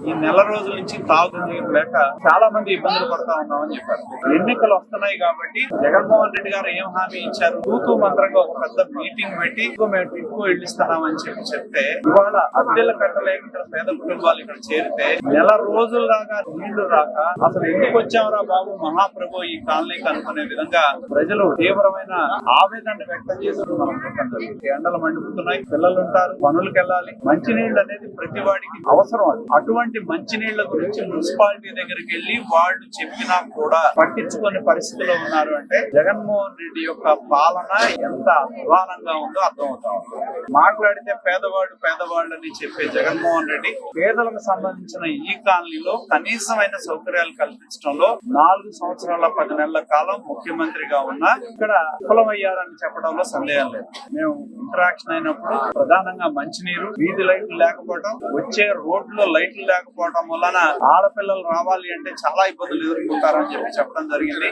ఈ నెల రోజుల నుంచి తాగునీరు లేక చాలా మంది ఇబ్బందులు పడతా ఉన్నామని చెప్పారు. ఎన్నికలు వస్తున్నాయి కాబట్టి జగన్మోహన్ రెడ్డి గారు ఏం హామీ ఇచ్చారు? తూతూ మంత్రంగా ఒక పెద్ద మీటింగ్ పెట్టి మేము టిప్పు ఇళ్ళిస్తున్నామని చెప్తే ఇవాళ అద్దెలు కట్టలేక ఇక్కడ పేద కుటుంబాలు ఇక్కడ చేరితే నెల రోజుల దాకా నీళ్లు రాక అసలు ఎందుకు వచ్చామరా బాబు మహాప్రభు ఈ కాలనీకి అనుకునే విధంగా ప్రజలు తీవ్రమైన ఆవేదన వ్యక్తం చేస్తున్నారు. ఎండలు మండిపోతున్నాయి, పిల్లలు ఉంటారు, పనులకు వెళ్ళాలి. మంచినీళ్ళు అనేది ప్రతి వాడికి అవసరం. అది అటువంటి మంచినీళ్ల గురించి మున్సిపాలిటీ దగ్గరికి వెళ్లి వాళ్ళు చెప్పినా కూడా పట్టించుకునే పరిస్థితిలో ఉన్నారు అంటే జగన్మోహన్ రెడ్డి యొక్క పాలన ఎంత అధ్వానంగా ఉందో అర్థమవుతా ఉంది. మాట్లాడితే పేదవాళ్ళని చెప్పే జగన్మోహన్ రెడ్డి పేదలకు సంబంధించిన ఈ కాలనీలో కనీసమైన సౌకర్యాలు కల్పించడంలో 4 సంవత్సరాల 10 నెలల కాలం ముఖ్యమంత్రిగా ఉన్నా ఇక్కడ విఫలమయ్యారని చెప్పడంలో సందేహం లేదు. మేము ఇంటరాక్షన్ అయినప్పుడు ప్రధానంగా మంచినీరు, వీధి లైట్లు లేకపోవడం, వచ్చే రోడ్లో లైట్లు లేకపోవడం వలన ఆడపిల్లలు రావాలి అంటే చాలా ఇబ్బందులు ఎదుర్కొంటారని చెప్పడం జరిగింది.